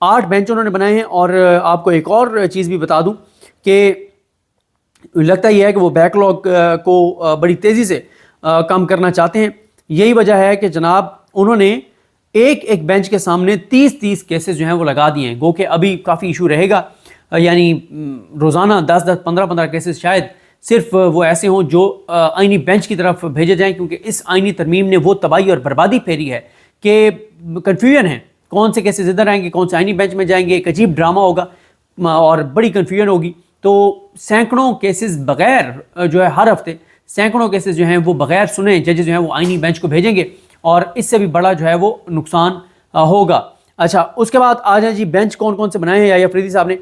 8 bench انہوں نے بنائے ہیں. اور آپ کو ایک اور چیز بھی بتا دوں کہ لگتا یہ ہے کہ وہ بیک لاگ کو بڑی تیزی سے کم کرنا چاہتے ہیں. یہی وجہ ہے کہ جناب انہوں نے ایک بینچ کے سامنے 30 کیسز جو ہیں وہ لگا دیے ہیں. گو کہ ابھی کافی ایشو رہے گا, یعنی روزانہ 10 15 کیسز شاید صرف وہ ایسے ہوں جو آئینی بینچ کی طرف بھیجے جائیں, کیونکہ اس آئینی ترمیم نے وہ تباہی اور بربادی پھیری ہے کہ کنفیوژن ہے کون سے کیسز ادھر آئیں گے, کون سے آئینی بینچ میں جائیں گے. ایک عجیب ڈرامہ ہوگا اور بڑی کنفیوژن ہوگی. تو سینکڑوں کیسز بغیر جو ہے ہر ہفتے سینکڑوں کیسز جو ہیں وہ بغیر سنے ججز جو ہیں وہ آئینی بینچ کو بھیجیں گے, اور اس سے بھی بڑا جو ہے وہ نقصان ہوگا. اچھا, اس کے بعد آ جائیں جی بینچ کون کون سے بنائے ہیں یحییٰ افریدی صاحب نے.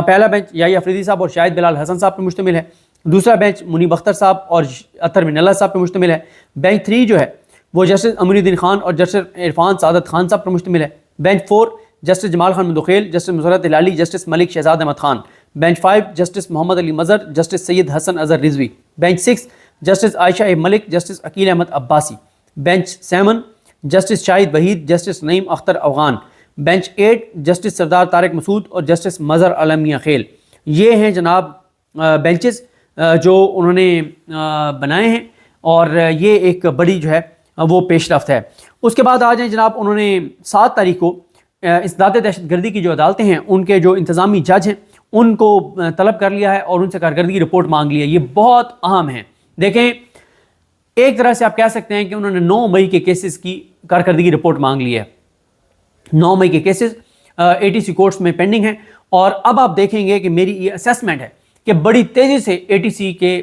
پہلا بینچ یحییٰ افریدی صاحب اور شاہد بلال حسن صاحب پر مشتمل ہے. دوسرا بینچ منیب اختر صاحب اور اطہر من اللہ صاحب پر مشتمل ہے. بینچ 3 جو ہے وہ جسٹس امین الدین خان اور جسٹس عرفان سعادت خان صاحب پر مشتمل ہے. Bench 4 justice Jamal Khan Mandokhel, justice Musarrat Hilali, justice Malik Shahzad Ahmad Khan. Bench 5 justice Muhammad Ali Mazhar, justice Syed Hassan Azhar Rizvi. Bench 6 justice Ayesha A Malik, justice Aqeel Ahmed Abbasi. Bench 7 justice Shahid Waheed, justice Naeem Akhtar Afghan. Bench 8 justice Sardar Tariq مسعود اور جسٹس مظہر علم میاں خیل. یہ ہیں جناب بینچز جو انہوں نے بنائے ہیں, اور یہ ایک بڑی جو ہے وہ پیش رفت ہے. اس کے بعد آ جائیں جناب, انہوں نے 7 تاریخ کو انسداد دہشت گردی کی جو عدالتیں ہیں ان کے جو انتظامی جج ہیں ان کو طلب کر لیا ہے اور ان سے کارکردگی رپورٹ مانگ لی ہے. یہ بہت اہم ہے. دیکھیں, ایک طرح سے آپ کہہ سکتے ہیں کہ انہوں نے 9 مئی کے کیسز کی کارکردگی رپورٹ مانگ لی ہے. 9 مئی کے کیسز ATC کورٹس میں پینڈنگ ہیں, اور اب آپ دیکھیں گے کہ میری یہ اسیسمنٹ ہے کہ بڑی تیزی سے ATC کے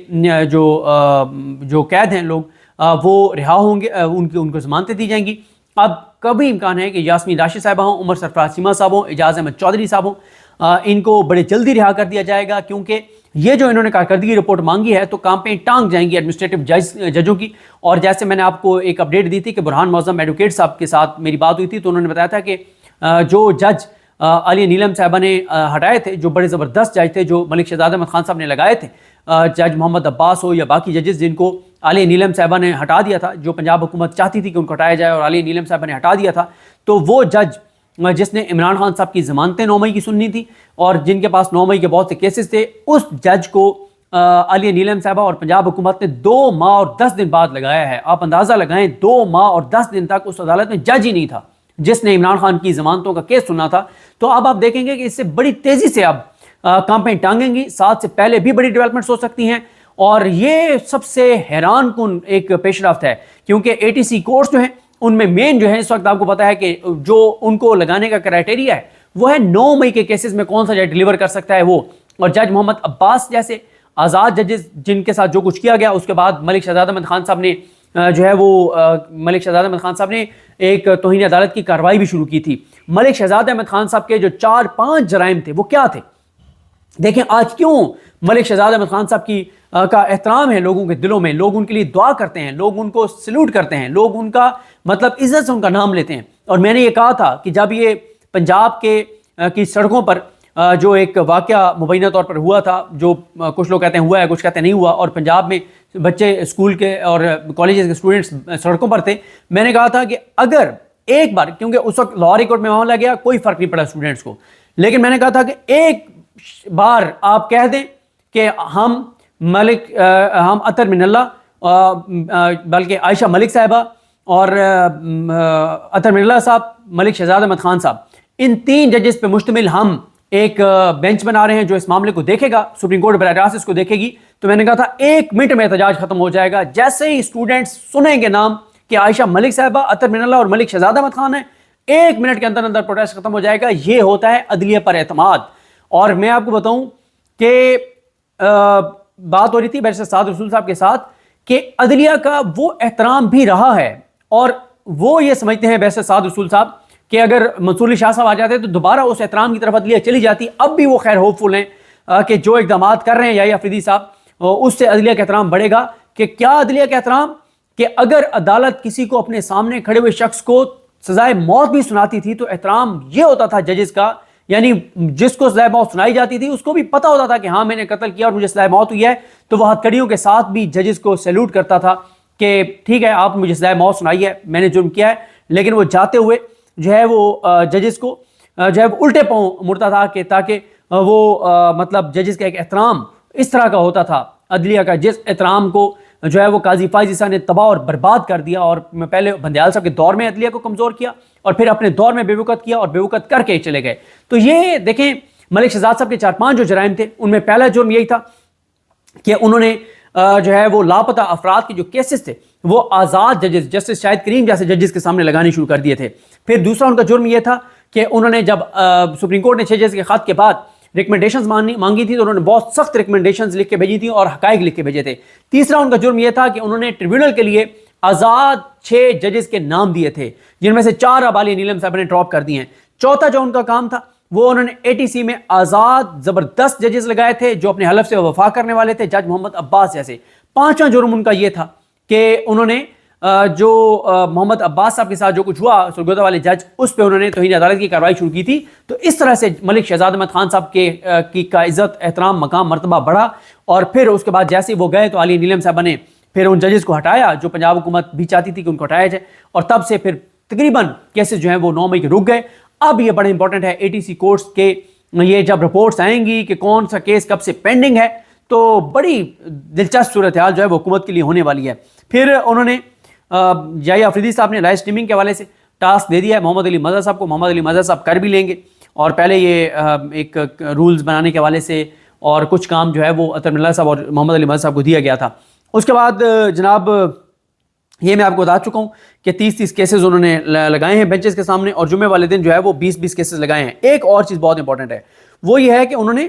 جو قید ہیں لوگ وہ رہا ہوں گے, ان کو ضمانتیں دی جائیں گی. اب کبھی امکان ہے کہ یاسمین راشد صاحبہ ہوں, عمر سرفراز سیما صاحب ہوں, اعجاز احمد چودھری صاحب ہوں, ان کو بڑے جلدی رہا کر دیا جائے گا, کیونکہ یہ جو انہوں نے کارکردگی رپورٹ مانگی ہے تو کامپیں ٹانگ جائیں گی ایڈمنسٹریٹو ججوں کی. اور جیسے میں نے آپ کو ایک اپڈیٹ دی تھی کہ برہان معظم ایڈوکیٹ صاحب کے ساتھ میری بات ہوئی تھی, تو انہوں نے بتایا تھا کہ جو جج عالیہ نیلم صاحبہ نے ہٹائے تھے, جو بڑے زبردست جج تھے جو ملک شہزاد احمد خان صاحب نے لگائے تھے, جج محمد عباس ہو یا باقی ججز جن کو عالیہ نیلم صاحبہ نے ہٹا دیا تھا, جو پنجاب حکومت چاہتی تھی کہ ان کو ہٹایا جائے اور عالیہ نیلم صاحبہ نے ہٹا دیا تھا, تو وہ جج جس نے عمران خان صاحب کی ضمانتیں 9 مئی کی سننی تھی اور جن کے پاس 9 مئی کے بہت سے کیسز تھے, اس جج کو عالیہ نیلم صاحبہ اور پنجاب حکومت نے 2 ماہ اور 10 دن بعد لگایا ہے. آپ اندازہ لگائیں, 2 ماہ اور 10 دن تک اس عدالت میں جج ہی نہیں تھا جس نے عمران خان کی ضمانتوں کا کیس سنا تھا. تو اب آپ دیکھیں گے کہ اس سے بڑی تیزی سے اب کامپیں ٹانگیں گی. 7 سے پہلے بھی بڑی ڈیولپمنٹس ہو سکتی ہیں, اور یہ سب سے حیران کن ایک پیش رفت ہے, کیونکہ ATC کورٹس جو ہیں ان میں مین جو ہے اس وقت آپ کو پتہ ہے کہ جو ان کو لگانے کا کرائٹیریا ہے وہ ہے 9 مئی کے کیسز میں کون سا جج ڈیلیور کر سکتا ہے وہ. اور جج محمد عباس جیسے آزاد ججز جن کے ساتھ جو کچھ کیا گیا, اس کے بعد ملک شہزاد احمد خان صاحب نے جو ہے وہ ملک شہزاد احمد خان صاحب نے ایک توہین عدالت کی کارروائی بھی شروع کی تھی. ملک شہزاد احمد خان صاحب کے جو 4-5 جرائم تھے وہ کیا تھے؟ دیکھیں آج کیوں ملک شہزاد احمد خان صاحب کی کا احترام ہے لوگوں کے دلوں میں, لوگ ان کے لیے دعا کرتے ہیں, لوگ ان کو سلوٹ کرتے ہیں, لوگ ان کا مطلب عزت سے ان کا نام لیتے ہیں. اور میں نے یہ کہا تھا کہ جب یہ پنجاب کی سڑکوں پر جو ایک واقعہ مبینہ طور پر ہوا تھا, جو کچھ لوگ کہتے ہیں ہوا ہے, کچھ کہتے ہیں نہیں ہوا, اور پنجاب میں بچے اسکول کے اور کالجز کے اسٹوڈنٹس سڑکوں پر تھے, میں نے کہا تھا کہ اگر ایک بار, کیونکہ اس وقت لاہور ہائی کورٹ میں معاملہ گیا کوئی فرق نہیں پڑا اسٹوڈنٹس کو, لیکن میں نے کہا تھا کہ ایک بار آپ کہہ دیں کہ ہم اطہر من اللہ بلکہ عائشہ ملک صاحبہ اور اطہر من اللہ صاحب, ملک شہزاد احمد خان صاحب, ان 3 ججز پہ مشتمل ہم ایک بینچ بنا رہے ہیں جو اس معاملے کو دیکھے گا, سپریم کورٹ براہ راست اس کو دیکھے گی. تو میں نے کہا تھا 1 منٹ میں احتجاج ختم ہو جائے گا. جیسے ہی اسٹوڈنٹس سنیں گے نام کہ عائشہ ملک صاحبہ, اطہر من اللہ اور ملک شہزاد احمد خان ہیں, 1 منٹ کے اندر پروٹیسٹ ختم ہو جائے گا. یہ ہوتا ہے عدلیہ پر اعتماد. اور میں آپ کو بتاؤں کہ بات ہو رہی تھی بیرسٹر سعد رسول صاحب کے ساتھ کہ عدلیہ کا وہ احترام بھی رہا ہے, اور وہ یہ سمجھتے ہیں بیرسٹر سعد رسول صاحب کہ اگر منصور علی شاہ صاحب آ جاتے تو دوبارہ اس احترام کی طرف عدلیہ چلی جاتی. اب بھی وہ خیر ہوپ فل ہیں کہ جو اقدامات کر رہے ہیں یحییٰ افریدی صاحب اس سے عدلیہ کا احترام بڑھے گا. کہ کیا عدلیہ کا احترام؟ کہ اگر عدالت کسی کو اپنے سامنے کھڑے ہوئے شخص کو سزائے موت بھی سناتی تھی تو احترام یہ ہوتا تھا ججز کا, یعنی جس کو سزائے موت سنائی جاتی تھی اس کو بھی پتہ ہوتا تھا کہ ہاں میں نے قتل کیا اور مجھے سزائے موت ہوئی ہے, تو وہ ہتھکڑیوں کے ساتھ بھی ججز کو سیلوٹ کرتا تھا کہ ٹھیک ہے آپ مجھے سزائے موت سنائی ہے, میں نے جرم کیا ہے, لیکن وہ جاتے ہوئے جو ہے وہ ججز کو جو ہے الٹے پاؤں مڑتا تھا کہ تاکہ وہ مطلب ججز کا ایک احترام اس طرح کا ہوتا تھا عدلیہ کا، جس احترام کو جو ہے وہ قاضی فائز عیسیٰ نے تباہ اور برباد کر دیا، اور پہلے بندیال صاحب کے دور میں عدلیہ کو کمزور کیا اور پھر اپنے دور میں بے وقت کیا اور بے وقت کر کے چلے گئے۔ تو یہ دیکھیں ملک شہزاد صاحب کے 4-5 جو جرائم تھے ان میں پہلا جرم یہی تھا کہ انہوں نے جو ہے وہ لاپتہ افراد کے جو کیسز تھے وہ آزاد ججز جسٹس شاہد کریم جیسے ججز کے سامنے لگانے شروع کر دیے تھے۔ پھر دوسرا ان کا جرم یہ تھا کہ انہوں نے جب سپریم کورٹ نے 6 ججز کے خط کے بعد ریکمنڈیشنز مانگی تھی تو انہوں نے بہت سخت ریکمنڈیشنز لکھ کے بھیجی تھی اور حقائق لکھ کے بھیجے تھے۔ تیسرا ان کا جرم یہ تھا کہ انہوں نے ٹریبیونل کے لیے آزاد 6 ججز کے نام دیے تھے، جن میں سے 4 اب عالیہ نیلم صاحب نے ڈراپ کر دیے ہیں۔ چوتھا جو ان کا کام تھا وہ انہوں نے ATC میں آزاد زبردست ججز لگائے تھے جو اپنے حلف سے وفا کرنے والے تھے، جج محمد عباس جیسے۔ پانچواں جرم ان کا یہ تھا کہ انہوں نے جو محمد عباس صاحب کے ساتھ جو کچھ ہوا سرگودا والے جج، اس پہ انہوں نے توہین عدالت کی کارروائی شروع کی تھی۔ تو اس طرح سے ملک شہزاد احمد خان صاحب کا عزت احترام مقام مرتبہ بڑھا، اور پھر اس کے بعد جیسے وہ گئے تو عالیہ نیلم صاحب نے پھر ان ججز کو ہٹایا جو پنجاب حکومت بھی چاہتی تھی کہ ان کو ہٹایا جائے، اور تب سے پھر تقریباً کیسز جو ہیں وہ 9 مئی کے رک گئے۔ اب یہ بڑا امپورٹنٹ ہے ATC کورٹس کے یہ جب رپورٹس آئیں گی کہ کون سا کیس کب سے پینڈنگ ہے تو بڑی دلچسپ صورتحال جو ہے وہ حکومت کے لیے ہونے والی ہے۔ پھر انہوں نے جائی آفریدی صاحب نے لائیو اسٹریمنگ کے حوالے سے ٹاسک دے دیا ہے محمد علی مظہر صاحب کو۔ محمد علی مظہر صاحب کر بھی لیں گے، اور پہلے یہ ایک رولز بنانے کے حوالے سے اور کچھ کام جو ہے وہ اطہر من اللہ صاحب اور محمد علی مظہر صاحب کو دیا گیا تھا۔ اس کے بعد جناب یہ میں آپ کو بتا چکا ہوں کہ 30 کیسز انہوں نے لگائے ہیں بینچز کے سامنے، اور جمعے والے دن جو ہے وہ 20 کیسز لگائے ہیں۔ ایک اور چیز بہت امپورٹنٹ ہے، وہ یہ ہے کہ انہوں نے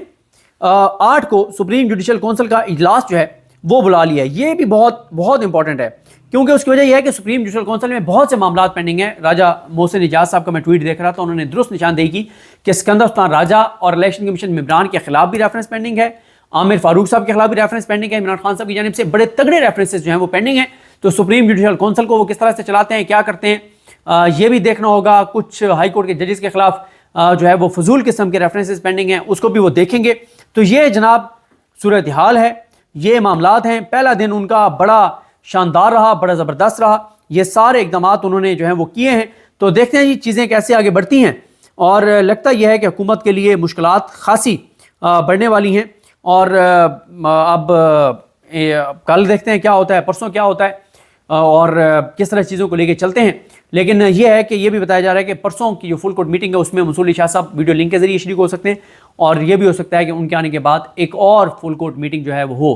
8 کو سپریم جوڈیشل کونسل کا اجلاس جو ہے وہ بلا لیا ہے۔ یہ بھی بہت امپورٹنٹ ہے، کیونکہ اس کی وجہ یہ ہے کہ سپریم جوڈیشل کونسل میں بہت سے معاملات پینڈنگ ہیں۔ راجہ محسن اجاز صاحب کا میں ٹویٹ دیکھ رہا تھا، انہوں نے درست نشاندہی کی کہ سکندر سلطان راجہ اور الیکشن کمیشن ممبران کے خلاف بھی ریفرنس پینڈنگ ہے، عامر فاروق صاحب کے خلاف بھی ریفرنس پینڈنگ ہے، عمران خان صاحب کی جانب سے بڑے تگڑے ریفرنسز جو ہیں وہ پینڈنگ ہیں۔ تو سپریم جوڈیشل کونسل کو وہ کس طرح سے چلاتے ہیں، کیا کرتے ہیں، یہ بھی دیکھنا ہوگا۔ کچھ ہائی کورٹ کے ججز کے خلاف جو ہے وہ فضول قسم کے ریفرنسز پینڈنگ ہیں، اس کو بھی وہ دیکھیں گے۔ تو یہ جناب صورتحال ہے، یہ معاملات ہیں۔ پہلا دن ان کا بڑا شاندار رہا، بڑا زبردست رہا، یہ سارے اقدامات انہوں نے جو ہیں وہ کیے ہیں۔ تو دیکھتے ہیں یہ چیزیں کیسے آگے بڑھتی ہیں، اور لگتا یہ ہے کہ حکومت کے لیے مشکلات خاصی بڑھنے والی ہیں، اور اب کل دیکھتے ہیں کیا ہوتا ہے، پرسوں کیا ہوتا ہے، اور کس طرح چیزوں کو لے کے چلتے ہیں۔ لیکن یہ ہے کہ یہ بھی بتایا جا رہا ہے کہ پرسوں کی جو فل کورٹ میٹنگ ہے اس میں منصور علی شاہ صاحب ویڈیو لنک کے ذریعے شریک ہو سکتے ہیں، اور یہ بھی ہو سکتا ہے کہ ان کے آنے کے بعد ایک اور فل کورٹ میٹنگ جو ہے وہ ہو۔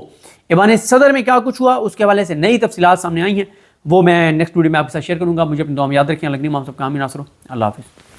ایوان صدر میں کیا کچھ ہوا اس کے حوالے سے نئی تفصیلات سامنے آئی ہیں، وہ میں نیکسٹ ویڈیو میں آپ کے ساتھ شیئر کروں گا۔ مجھے اپنی دعا میں یاد رکھیں۔ لگنی مام سب کا حامی ناصر ہوں۔ اللہ حافظ۔